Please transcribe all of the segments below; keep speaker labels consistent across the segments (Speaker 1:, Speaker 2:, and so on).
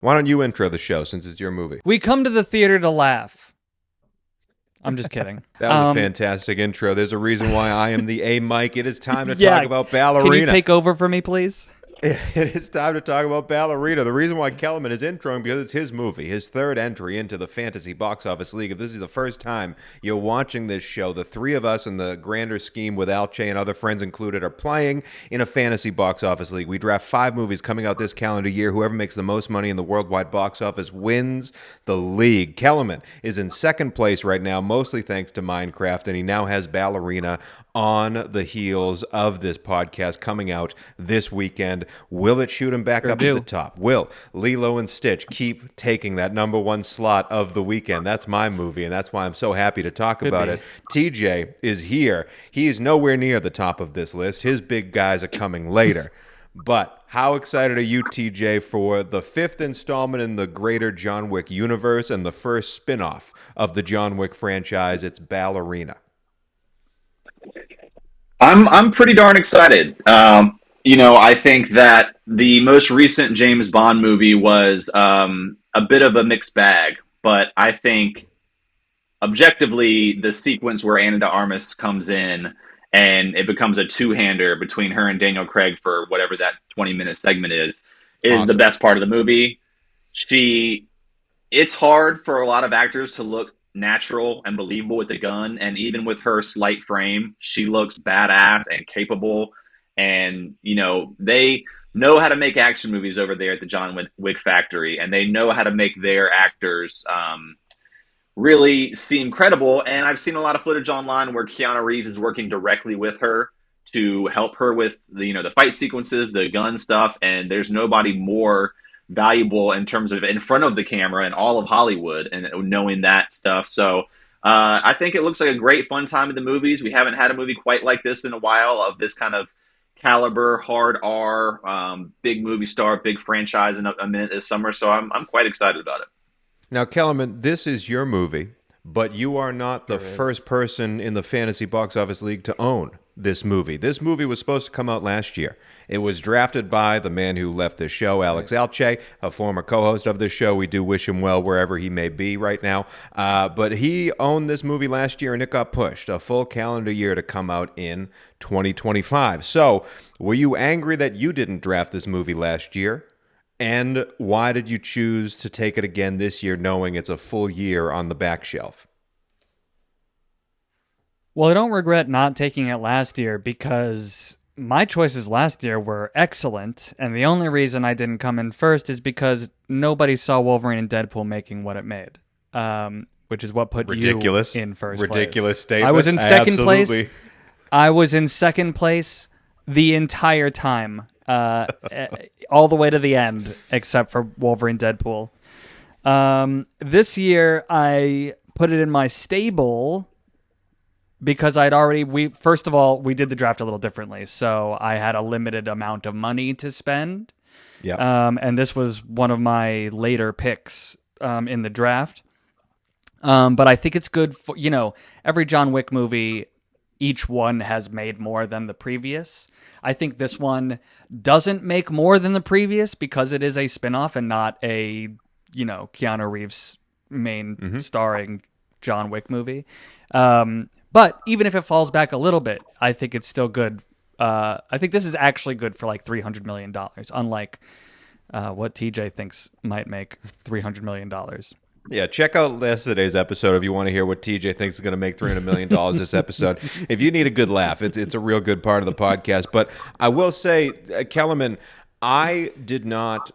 Speaker 1: Why don't you intro the show since it's your movie?
Speaker 2: We come to the theater to laugh. I'm just kidding.
Speaker 1: That was a fantastic intro. There's a reason why I am the A Mike. It is time to talk about Ballerina.
Speaker 2: Can you take over for me, please?
Speaker 1: It is time to talk about Ballerina. The reason why Kellerman is introing because it's his movie, his third entry into the Fantasy Box Office League. If this is the first time you're watching this show, the three of us in the grander scheme with Alche and other friends included are playing in a Fantasy Box Office League. We draft 5 movies coming out this calendar year. Whoever makes the most money in the worldwide box office wins the league. Kellerman is in second place right now, mostly thanks to Minecraft, and he now has Ballerina on the heels of this podcast coming out this weekend. Will it shoot him back up to the top? Will Lilo and Stitch keep taking that number 1 slot of the weekend? That's my movie, and that's why I'm so happy to talk about it. TJ is here. He's nowhere near the top of this list. His big guys are coming later. But how excited are you, TJ, for the 5th installment in the greater John Wick universe and the first spin-off of the John Wick franchise? It's Ballerina.
Speaker 3: I'm pretty darn excited. I think that the most recent James Bond movie was a bit of a mixed bag, but I think objectively the sequence where Ana de Armas comes in and it becomes a two-hander between her and Daniel Craig for whatever that 20-minute segment is awesome. The best part of the movie. It's hard for a lot of actors to look natural and believable with the gun, and even with her slight frame, she looks badass and capable. And they know how to make action movies over there at the John Wick factory, and they know how to make their actors really seem credible. And I've seen a lot of footage online where Keanu Reeves is working directly with her to help her with the fight sequences, the gun stuff, and there's nobody more valuable in terms of in front of the camera in all of Hollywood and knowing that stuff. So I think it looks like a great fun time in the movies. We haven't had a movie quite like this in a while, of this kind of caliber, hard R, big movie star, big franchise in a minute this summer. So I'm quite excited about it.
Speaker 1: Now, Kellerman, this is your movie, but you are not the first person in the Fantasy Box Office League to own this movie. This movie was supposed to come out last year. It was drafted by the man who left this show, Alex Alche, a former co-host of this show. We do wish him well wherever he may be right now. But he owned this movie last year, and it got pushed a full calendar year to come out in 2025. So were you angry that you didn't draft this movie last year? And why did you choose to take it again this year, knowing it's a full year on the back shelf?
Speaker 2: Well, I don't regret not taking it last year because my choices last year were excellent, and the only reason I didn't come in first is because nobody saw Wolverine and Deadpool making what it made, which is what put you in first place.
Speaker 1: Ridiculous statement.
Speaker 2: I was in second place. I was in second place the entire time, all the way to the end, except for Wolverine Deadpool. This year, I put it in my stable because first of all, we did the draft a little differently. So I had a limited amount of money to spend.
Speaker 1: Yeah.
Speaker 2: And this was one of my later picks in the draft. But I think it's good for, every John Wick movie, each one has made more than the previous. I think this one doesn't make more than the previous because it is a spinoff and not a, Keanu Reeves main starring John Wick movie. But even if it falls back a little bit, I think it's still good. I think this is actually good for like $300 million, unlike what TJ thinks might make $300 million.
Speaker 1: Yeah, check out yesterday's episode if you want to hear what TJ thinks is going to make $300 million this episode. If you need a good laugh, it's a real good part of the podcast. But I will say, Kellerman, I did not...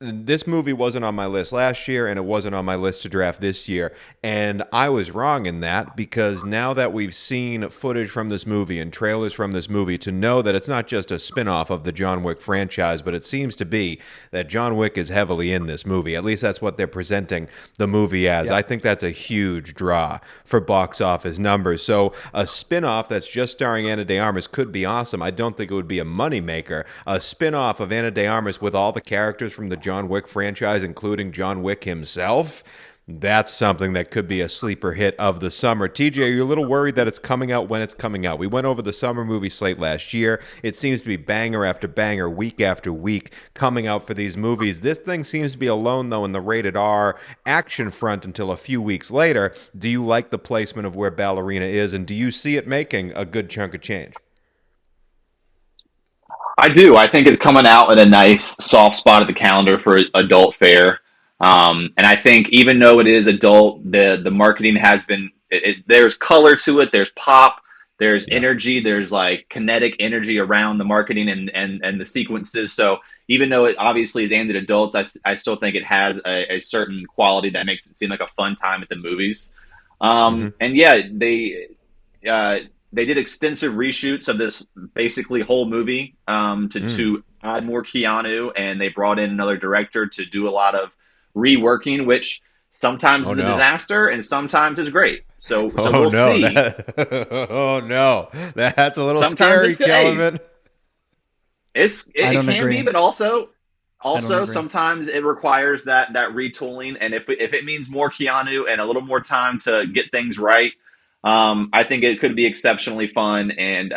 Speaker 1: This movie wasn't on my list last year, and it wasn't on my list to draft this year. And I was wrong in that, because now that we've seen footage from this movie and trailers from this movie, to know that it's not just a spin-off of the John Wick franchise, but it seems to be that John Wick is heavily in this movie. At least that's what they're presenting the movie as. Yeah. I think that's a huge draw for box office numbers. So a spin-off that's just starring Ana de Armas could be awesome. I don't think it would be a moneymaker. A spin-off of Ana de Armas with all the characters from the John Wick franchise, including John Wick himself, That's something that could be a sleeper hit of the summer. TJ, are you a little worried that it's coming out when it's coming out? We went over the summer movie slate last year. It seems to be banger after banger, week after week, coming out for these movies. This thing seems to be alone, though, in the rated R action front until a few weeks later. Do you like the placement of where Ballerina is, and do you see it making a good chunk of change?
Speaker 3: I do. I think it's coming out at a nice soft spot of the calendar for adult fare. And I think even though it is adult, the marketing has been there's color to it. There's pop. There's energy. There's like kinetic energy around the marketing and the sequences. So even though it obviously is aimed at adults, I still think it has a certain quality that makes it seem like a fun time at the movies. And yeah, they did extensive reshoots of this basically whole movie to add more Keanu, and they brought in another director to do a lot of reworking, which sometimes is a disaster and sometimes is great. So we'll see.
Speaker 1: Oh no, that's a little
Speaker 3: sometimes
Speaker 1: scary, Kellerman.
Speaker 3: It can
Speaker 2: agree.
Speaker 3: be, but also sometimes it requires that retooling, and if it means more Keanu and a little more time to get things right, I think it could be exceptionally fun. And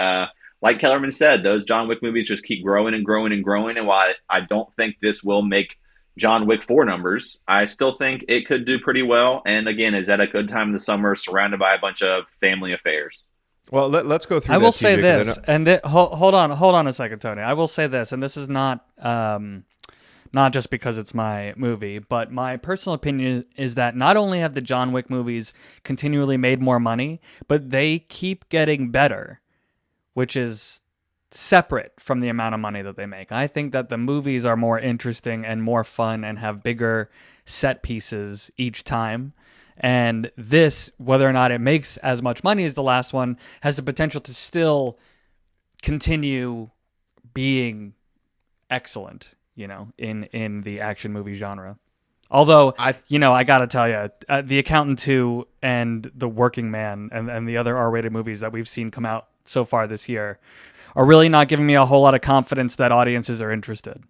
Speaker 3: like Kellerman said, those John Wick movies just keep growing and growing and growing. And while I don't think this will make John Wick 4 numbers, I still think it could do pretty well. And again, is at a good time in the summer, surrounded by a bunch of family affairs.
Speaker 1: Well, let's go through.
Speaker 2: I will say this, and hold on a second, Tony. I will say this, and this is not just because it's my movie, but my personal opinion is that not only have the John Wick movies continually made more money, but they keep getting better, which is separate from the amount of money that they make. I think that the movies are more interesting and more fun and have bigger set pieces each time. And this, whether or not it makes as much money as the last one, has the potential to still continue being excellent, in the action movie genre. Although, I got to tell you, The Accountant 2 and The Working Man and the other R-rated movies that we've seen come out so far this year are really not giving me a whole lot of confidence that audiences are interested.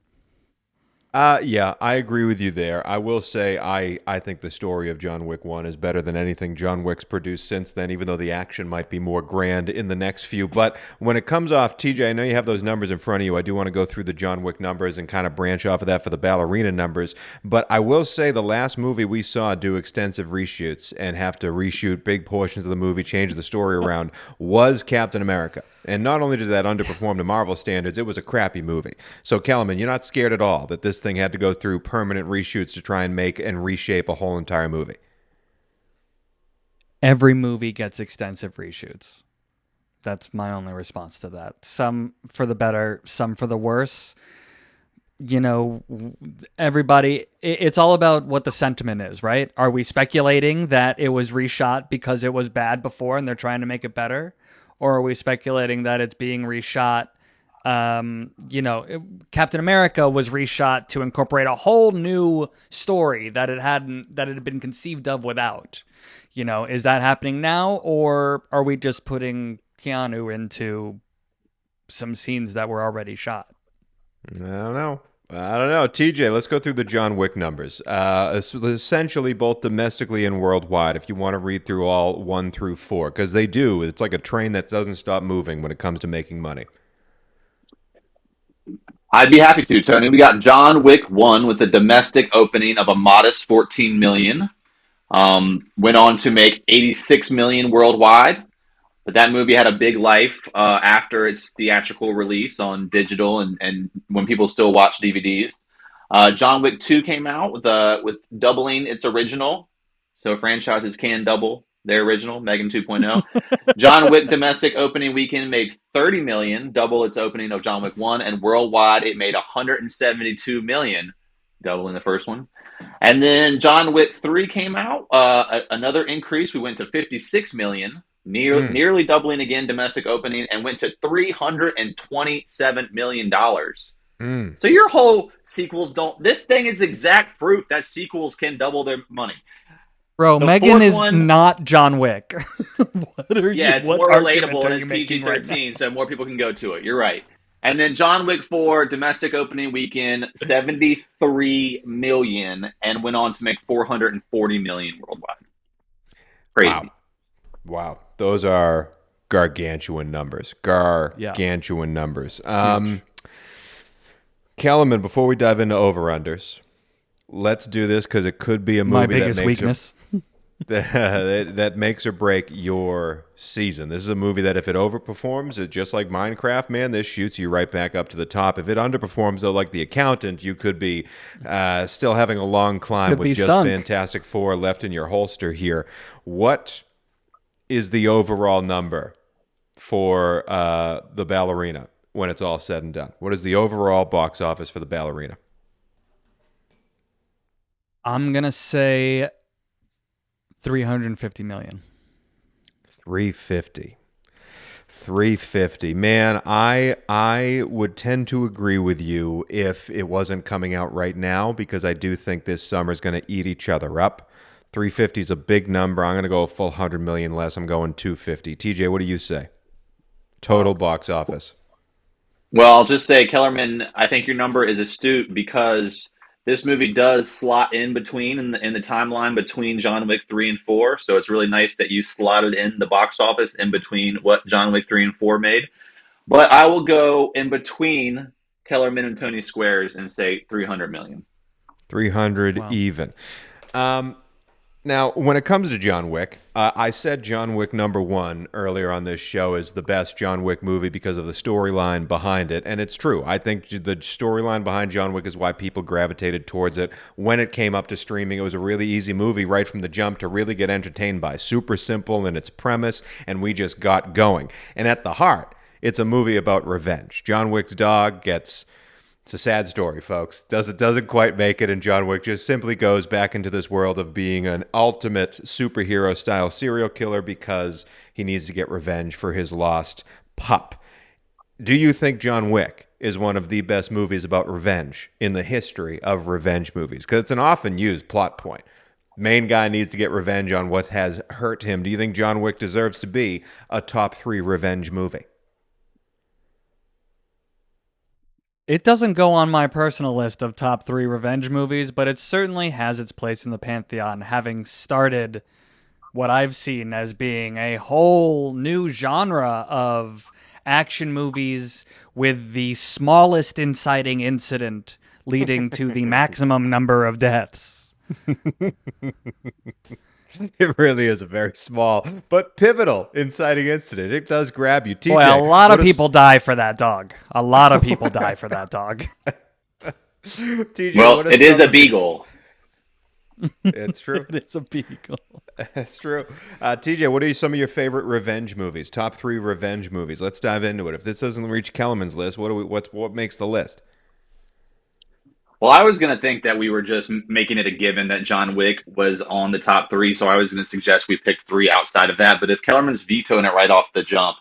Speaker 1: Yeah, I agree with you there. I will say I think the story of John Wick 1 is better than anything John Wick's produced since then, even though the action might be more grand in the next few. But when it comes off, TJ, I know you have those numbers in front of you. I do want to go through the John Wick numbers and kind of branch off of that for the Ballerina numbers. But I will say the last movie we saw do extensive reshoots and have to reshoot big portions of the movie, change the story around, was Captain America. And not only did that underperform to Marvel standards, it was a crappy movie. So, Kellerman, you're not scared at all that this thing had to go through permanent reshoots to try and make and reshape a whole entire movie?
Speaker 2: Every movie gets extensive reshoots. That's my only response to that. Some for the better, some for the worse. Everybody, it's all about what the sentiment is, right? Are we speculating that it was reshot because it was bad before and they're trying to make it better? Or are we speculating that it's being reshot? Captain America was reshot to incorporate a whole new story that it had been conceived of without. Is that happening now, or are we just putting Keanu into some scenes that were already shot?
Speaker 1: I don't know. TJ, let's go through the John Wick numbers. Essentially, both domestically and worldwide, if you want to read through all 1 through 4, because they do. It's like a train that doesn't stop moving when it comes to making money.
Speaker 3: I'd be happy to, Tony. We got John Wick 1 with a domestic opening of a modest $14 million. Went on to make $86 million worldwide. But that movie had a big life after its theatrical release on digital and when people still watch DVDs. John Wick 2 came out with doubling its original. So franchises can double their original, Megan 2.0. John Wick domestic opening weekend made $30 million, double its opening of John Wick 1, and worldwide it made $172 million, doubling the first one. And then John Wick 3 came out, another increase. We went to $56 million. Nearly doubling again domestic opening, and went to $327 million. So your whole sequels don't. This thing is exact proof that sequels can double their money.
Speaker 2: Bro, Megan is not John Wick.
Speaker 3: It's more relatable and it's PG-13, so more people can go to it. You're right. And then John Wick 4 domestic opening weekend 73 million and went on to make 440 million worldwide.
Speaker 1: Wow.
Speaker 3: Crazy.
Speaker 1: Wow. Those are gargantuan numbers. Gargantuan numbers.
Speaker 2: Huge.
Speaker 1: Kellerman, before we dive into over-unders, let's do this because it could be a movie
Speaker 2: My biggest weakness.
Speaker 1: that makes or break your season. This is a movie that if it overperforms, it's just like Minecraft, man, this shoots you right back up to the top. If it underperforms, though, like The Accountant, you could be still having a long climb
Speaker 2: Could
Speaker 1: with
Speaker 2: be
Speaker 1: just
Speaker 2: sunk.
Speaker 1: Fantastic Four left in your holster here. What is the overall number for The Ballerina when it's all said and done? What is the overall box office for The Ballerina?
Speaker 2: I'm going to say 350 million.
Speaker 1: 350. 350. Man, I would tend to agree with you if it wasn't coming out right now, because I do think this summer is going to eat each other up. 350 is a big number. I'm going to go a full 100 million less. I'm going 250. TJ, what do you say? Total box office.
Speaker 3: Well, I'll just say, Kellerman, I think your number is astute because this movie does slot in between in the timeline between John Wick 3 and 4. So it's really nice that you slotted in the box office in between what John Wick 3 and 4 made. But I will go in between Kellerman and Tony Squares and say 300 million.
Speaker 1: 300
Speaker 2: Wow.
Speaker 1: even. Now, when it comes to John Wick, I said John Wick #1 earlier on this show is the best John Wick movie because of the storyline behind it, and it's true. I think the storyline behind John Wick is why people gravitated towards it. When it came up to streaming, it was a really easy movie right from the jump to really get entertained by. Super simple in its premise, and we just got going. And at the heart, it's a movie about revenge. John Wick's dog gets... It's a sad story, folks. Doesn't quite make it, and John Wick just simply goes back into this world of being an ultimate superhero-style serial killer because he needs to get revenge for his lost pup. Do you think John Wick is one of the best movies about revenge in the history of revenge movies? Because it's an often used plot point. Main guy needs to get revenge on what has hurt him. Do you think John Wick deserves to be a top 3 revenge movie?
Speaker 2: It doesn't go on my personal list of top 3 revenge movies, but it certainly has its place in the pantheon, having started what I've seen as being a whole new genre of action movies with the smallest inciting incident leading to the maximum number of deaths.
Speaker 1: It really is a very small but pivotal inciting incident. It does grab you. TJ,
Speaker 2: Boy, a lot of people die for that dog. A lot of people die for that dog.
Speaker 1: TJ,
Speaker 3: Well,
Speaker 1: what are
Speaker 3: it is
Speaker 1: some
Speaker 3: a
Speaker 1: of
Speaker 3: beagle.
Speaker 1: It's true.
Speaker 2: It's a beagle.
Speaker 1: That's true. TJ, what are some of your favorite revenge movies? Top 3 revenge movies. Let's dive into it. If this doesn't reach Kellerman's list, what makes the list?
Speaker 3: Well, I was going to think that we were just making it a given that John Wick was on the top 3, so I was going to suggest we pick 3 outside of that. But if Kellerman's vetoing it right off the jump,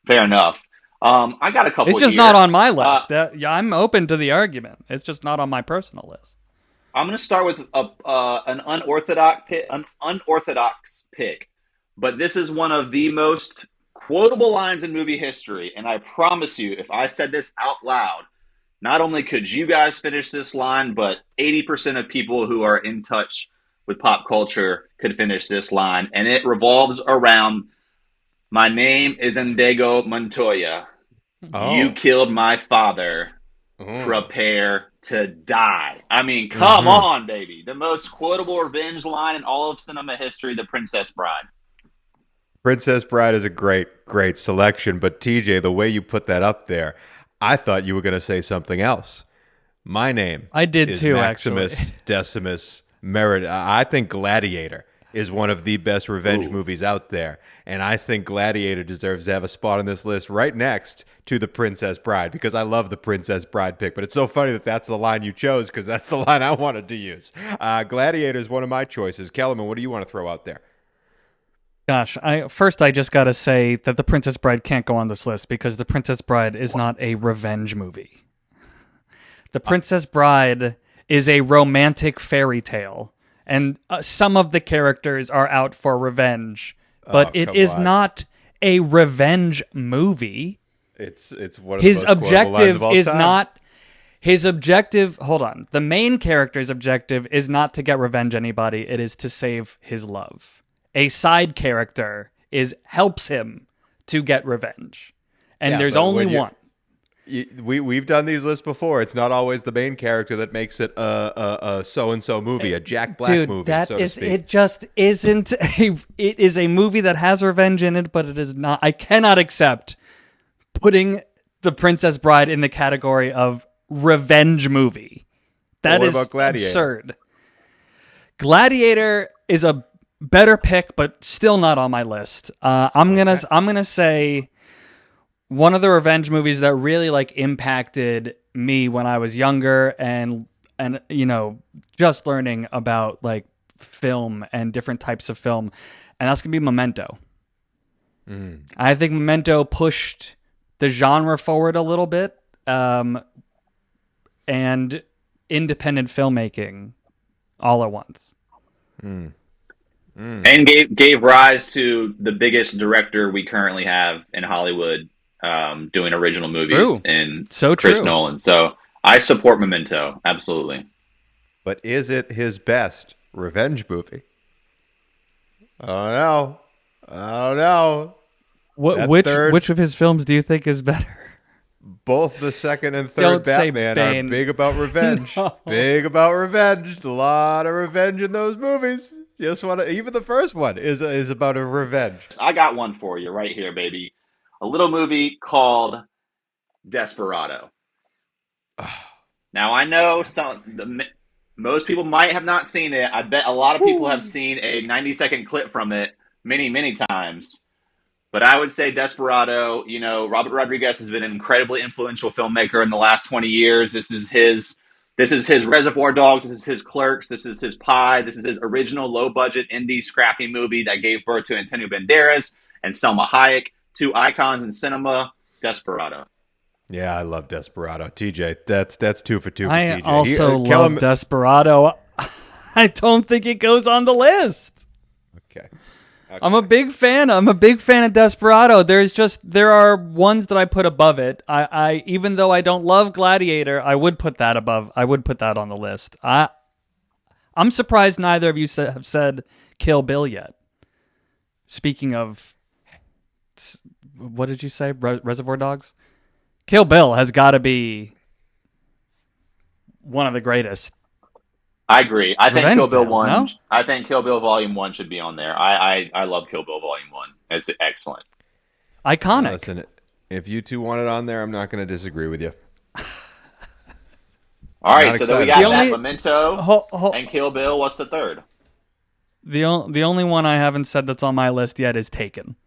Speaker 3: fair enough. I got a couple.
Speaker 2: It's just
Speaker 3: here.
Speaker 2: not on my list. Yeah, I'm open to the argument. It's just not on my personal list.
Speaker 3: I'm going to start with an unorthodox pick, but this is one of the most quotable lines in movie history, and I promise you, if I said this out loud, not only could you guys finish this line, but 80% of people who are in touch with pop culture could finish this line. And it revolves around, my name is Inigo Montoya.
Speaker 1: Oh.
Speaker 3: You killed my father. Prepare to die. I mean, come on, baby. The most quotable revenge line in all of cinema history, The Princess Bride.
Speaker 1: Princess Bride is a great selection, but TJ, the way you put that up there, I thought you were going to say something else. My name
Speaker 2: I did
Speaker 1: is
Speaker 2: too,
Speaker 1: Maximus
Speaker 2: actually.
Speaker 1: Decimus Meridius. I think Gladiator is one of the best revenge movies out there, and I think Gladiator deserves to have a spot on this list right next to The Princess Bride, because I love the Princess Bride pick, but it's so funny that that's the line you chose, because that's the line I wanted to use. Gladiator is one of my choices. Kellerman, what do you want to throw out there?
Speaker 2: Gosh, I just got to say that The Princess Bride can't go on this list because The Princess Bride is not a revenge movie. The Princess Bride is a romantic fairy tale, and some of the characters are out for revenge, but it is not a revenge movie.
Speaker 1: It's one of the
Speaker 2: His
Speaker 1: most quotable lines
Speaker 2: objective
Speaker 1: of all
Speaker 2: is
Speaker 1: time.
Speaker 2: not. His objective, hold on. The main character's objective is not to get revenge on anybody. It is to save his love. A side character helps him to get revenge. And
Speaker 1: Yeah,
Speaker 2: there's
Speaker 1: but
Speaker 2: only
Speaker 1: when you-
Speaker 2: one.
Speaker 1: We've done these lists before. It's not always the main character that makes it a so and so movie, a Jack Black
Speaker 2: Dude,
Speaker 1: movie,
Speaker 2: that
Speaker 1: so to
Speaker 2: is
Speaker 1: speak.
Speaker 2: it just isn't it is a movie that has revenge in it, but it is not. I cannot accept putting The Princess Bride in the category of revenge movie. That
Speaker 1: What
Speaker 2: is
Speaker 1: about Gladiator?
Speaker 2: absurd. Gladiator is a better pick, but still not on my list. I'm gonna say one of the revenge movies that really like impacted me when I was younger and just learning about like film and different types of film, and that's gonna be Memento. I think Memento pushed the genre forward a little bit, and independent filmmaking all at once.
Speaker 3: And gave rise to the biggest director we currently have in Hollywood doing original movies in Chris Nolan. So I support Memento, absolutely.
Speaker 1: But is it his best revenge movie? I don't know.
Speaker 2: Which of his films do you think is better?
Speaker 1: Both the second and
Speaker 2: Don't
Speaker 1: third
Speaker 2: say
Speaker 1: Batman
Speaker 2: Bane.
Speaker 1: are big about revenge.
Speaker 2: No.
Speaker 1: Big about revenge. A lot of revenge in those movies. Even the first one is about a revenge.
Speaker 3: I got one for you right here, baby. A little movie called Desperado. Now, I know most people might have not seen it. I bet a lot of people have seen a 90-second clip from it many, many times. But I would say Desperado, Robert Rodriguez has been an incredibly influential filmmaker in the last 20 years. This is his Reservoir Dogs. This is his Clerks. This is his Pie. This is his original low-budget indie scrappy movie that gave birth to Antonio Banderas and Selma Hayek, two icons in cinema. Desperado.
Speaker 1: Yeah, I love Desperado. TJ, that's 2 for 2 for
Speaker 2: I
Speaker 1: TJ.
Speaker 2: also love Desperado. I don't think it goes on the list.
Speaker 1: Okay.
Speaker 2: I'm a big fan. I'm a big fan of Desperado. There are ones that I put above it. I even though I don't love Gladiator, I would put that above. I would put that on the list. I'm surprised neither of you have said Kill Bill yet. Speaking of, what did you say? Reservoir Dogs? Kill Bill has got to be one of the greatest.
Speaker 3: I agree. I think
Speaker 2: Revenge
Speaker 3: Kill Bill
Speaker 2: Tales,
Speaker 3: 1.
Speaker 2: no?
Speaker 3: I think Kill Bill Volume 1 should be on there. I love Kill Bill Volume 1. It's excellent.
Speaker 2: Iconic.
Speaker 1: Listen, if you two want it on there, I'm not going to disagree with you.
Speaker 3: All right,
Speaker 1: Not
Speaker 3: so then we
Speaker 1: excited.
Speaker 3: got
Speaker 2: The only-
Speaker 3: Memento and Kill Bill. What's the third?
Speaker 2: The only one I haven't said that's on my list yet is Taken,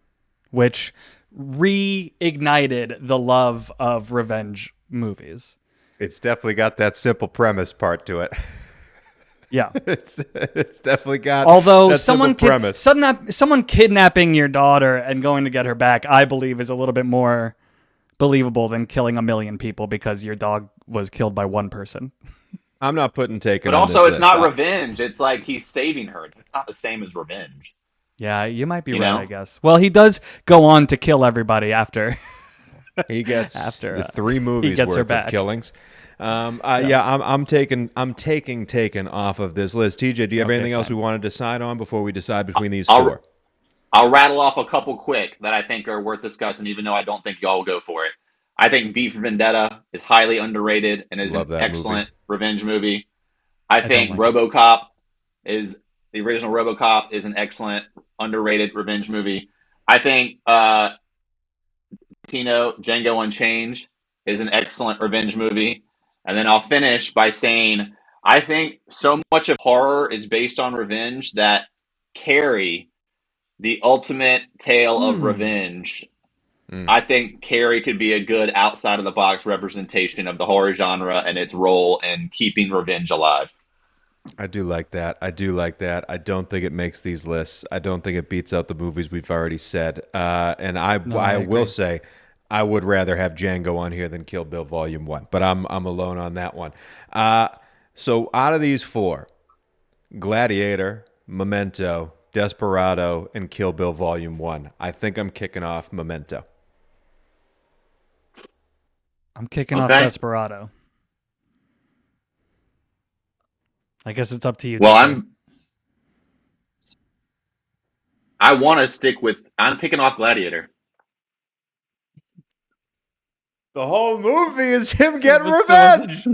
Speaker 2: which reignited the love of revenge movies.
Speaker 1: It's definitely got that simple premise part to it.
Speaker 2: Yeah.
Speaker 1: It's definitely got
Speaker 2: Although
Speaker 1: that
Speaker 2: someone
Speaker 1: simple premise.
Speaker 2: someone kidnapping your daughter and going to get her back, I believe, is a little bit more believable than killing a million people because your dog was killed by one person.
Speaker 1: I'm not putting Taken
Speaker 3: But
Speaker 1: on
Speaker 3: also,
Speaker 1: this
Speaker 3: it's
Speaker 1: list.
Speaker 3: not revenge. It's like he's saving her. It's not the same as revenge.
Speaker 2: Yeah, you might be
Speaker 3: You
Speaker 2: right,
Speaker 3: know?
Speaker 2: I guess. Well, he does go on to kill everybody after.
Speaker 1: He gets
Speaker 2: After,
Speaker 1: the 3 movies
Speaker 2: gets her
Speaker 1: worth
Speaker 2: back.
Speaker 1: of killings. I'm taking Taken off of this list. TJ, do you have anything else we want to decide on before we decide between these 4?
Speaker 3: I'll rattle off a couple quick that I think are worth discussing, even though I don't think y'all will go for it. I think V for Vendetta is highly underrated and is
Speaker 1: Love
Speaker 3: an
Speaker 1: that
Speaker 3: excellent revenge movie. I think
Speaker 2: don't like
Speaker 3: RoboCop is the original RoboCop is an excellent underrated revenge movie. I think Django Unchained is an excellent revenge movie. And then I'll finish by saying I think so much of horror is based on revenge that Carrie, the ultimate tale of revenge, I think Carrie could be a good outside of the box representation of the horror genre and its role in keeping revenge alive.
Speaker 1: I do like that. I don't think it makes these lists. I don't think it beats out the movies we've already said. And I will say I would rather have Django on here than Kill Bill Volume 1. But I'm alone on that one. So out of these 4, Gladiator, Memento, Desperado, and Kill Bill Volume 1, I think I'm kicking off Memento.
Speaker 2: I'm kicking off
Speaker 3: Okay.
Speaker 2: Desperado. I guess it's up to you,
Speaker 3: Well,
Speaker 2: TJ.
Speaker 3: I want to stick with. I'm picking off Gladiator.
Speaker 1: The whole movie is him
Speaker 2: It
Speaker 1: getting
Speaker 2: was so-
Speaker 1: revenge.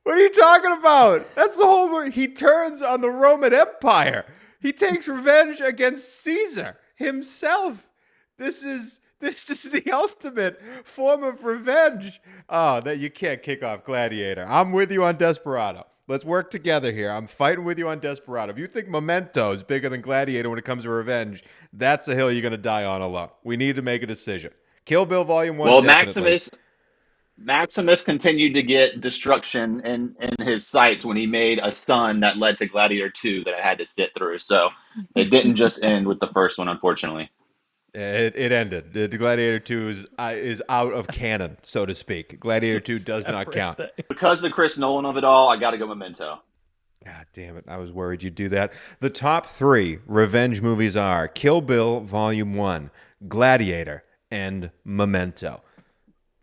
Speaker 1: What are you talking about? That's the whole movie. He turns on the Roman Empire. He takes revenge against Caesar himself. This is the ultimate form of revenge. Oh, that you can't kick off Gladiator. I'm with you on Desperado. Let's work together here. I'm fighting with you on Desperado. If you think Memento is bigger than Gladiator when it comes to revenge, that's a hill you're going to die on alone. We need to make a decision. Kill Bill Volume 1,
Speaker 3: Well,
Speaker 1: definitely.
Speaker 3: Maximus continued to get destruction in his sights when he made a son that led to Gladiator 2 that I had to sit through. So it didn't just end with the first one, unfortunately.
Speaker 1: It ended. The Gladiator 2 is out of canon, so to speak. Gladiator 2 does not count.
Speaker 3: Because the Chris Nolan of it all, I got to go Memento.
Speaker 1: God damn it. I was worried you'd do that. The top 3 revenge movies are Kill Bill Volume 1, Gladiator, and Memento.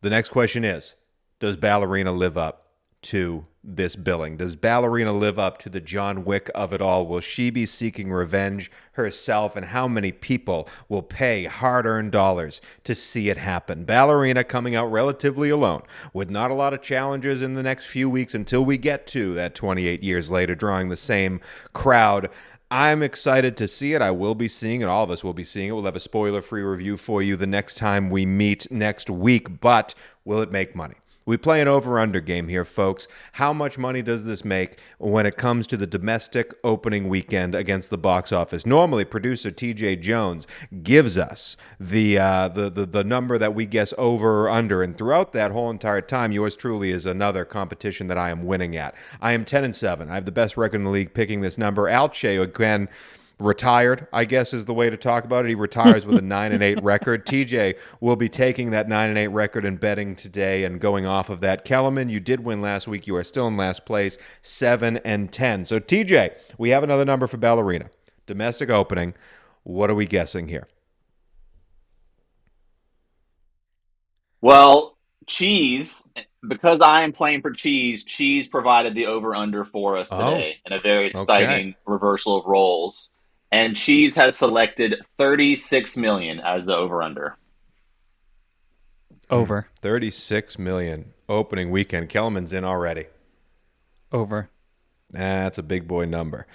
Speaker 1: The next question is, does Ballerina live up to this billing? Does Ballerina live up to the John Wick of it all? Will she be seeking revenge herself? And how many people will pay hard-earned dollars to see it happen? Ballerina coming out relatively alone, with not a lot of challenges in the next few weeks until we get to that 28 years later, drawing the same crowd. I'm excited to see it. I will be seeing it. All of us will be seeing it. We'll have a spoiler-free review for you the next time we meet next week. But will it make money? We play an over-under game here, folks. How much money does this make when it comes to the domestic opening weekend against the box office? Normally, producer TJ Jones gives us the number that we guess over or under, and throughout that whole entire time, yours truly is another competition that I am winning at. I am 10-7. I have the best record in the league picking this number. Alche, again, retired, I guess is the way to talk about it. He retires with a 9-8 record. TJ will be taking that 9-8 record and betting today and going off of that. Kellerman, you did win last week. You are still in last place, 7-10. So TJ, we have another number for Ballerina. Domestic opening. What are we guessing here?
Speaker 3: Well, Cheese, because I am playing for Cheese provided the over-under for us
Speaker 1: Oh,
Speaker 3: today in a very
Speaker 1: okay.
Speaker 3: exciting reversal of roles. And Cheese has selected 36 million as the over-under.
Speaker 2: Over.
Speaker 1: 36 million opening weekend. Kellerman's in already.
Speaker 2: Over.
Speaker 1: That's a big boy number.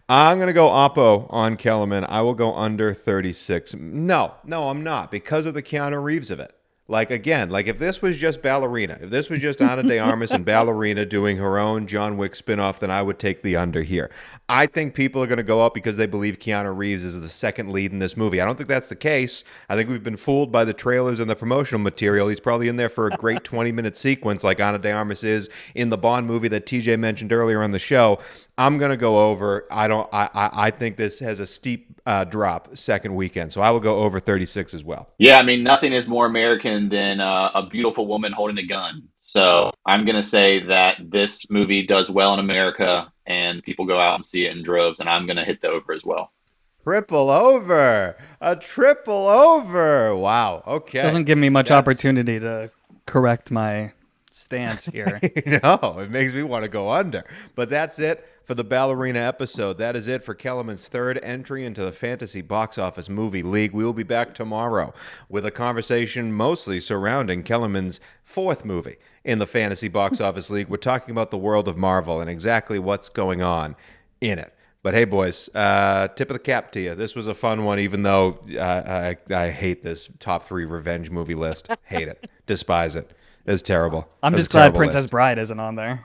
Speaker 1: I'm going to go Oppo on Kellerman. I will go under 36. No, I'm not because of the Keanu Reeves of it. Like, again, like if this was just Ballerina, if this was just Ana de Armas and Ballerina doing her own John Wick spinoff, then I would take the under here. I think people are going to go up because they believe Keanu Reeves is the second lead in this movie. I don't think that's the case. I think we've been fooled by the trailers and the promotional material. He's probably in there for a great 20-minute sequence like Ana de Armas is in the Bond movie that TJ mentioned earlier on the show. I'm going to go over. I think this has a steep drop second weekend, so I will go over 36 as well.
Speaker 3: Yeah, I mean, nothing is more American than a beautiful woman holding a gun. So I'm going to say that this movie does well in America and people go out and see it in droves, and I'm going to hit the over as well.
Speaker 1: Triple over. A triple over. Wow. Okay.
Speaker 2: Doesn't give me much opportunity to correct my stance here.
Speaker 1: No, it makes me want to go under. But that's it for the Ballerina episode. That is it for Kellerman's third entry into the Fantasy Box Office Movie League. We will be back tomorrow with a conversation mostly surrounding Kellerman's fourth movie in the Fantasy Box Office League. We're talking about the world of Marvel and exactly what's going on in it. But hey, boys, tip of the cap to you. This was a fun one, even though I hate this top 3 revenge movie list. Hate it. Despise it. It's terrible.
Speaker 2: I'm
Speaker 1: That's
Speaker 2: just
Speaker 1: a
Speaker 2: glad
Speaker 1: terrible
Speaker 2: Princess
Speaker 1: list.
Speaker 2: Bride isn't on there.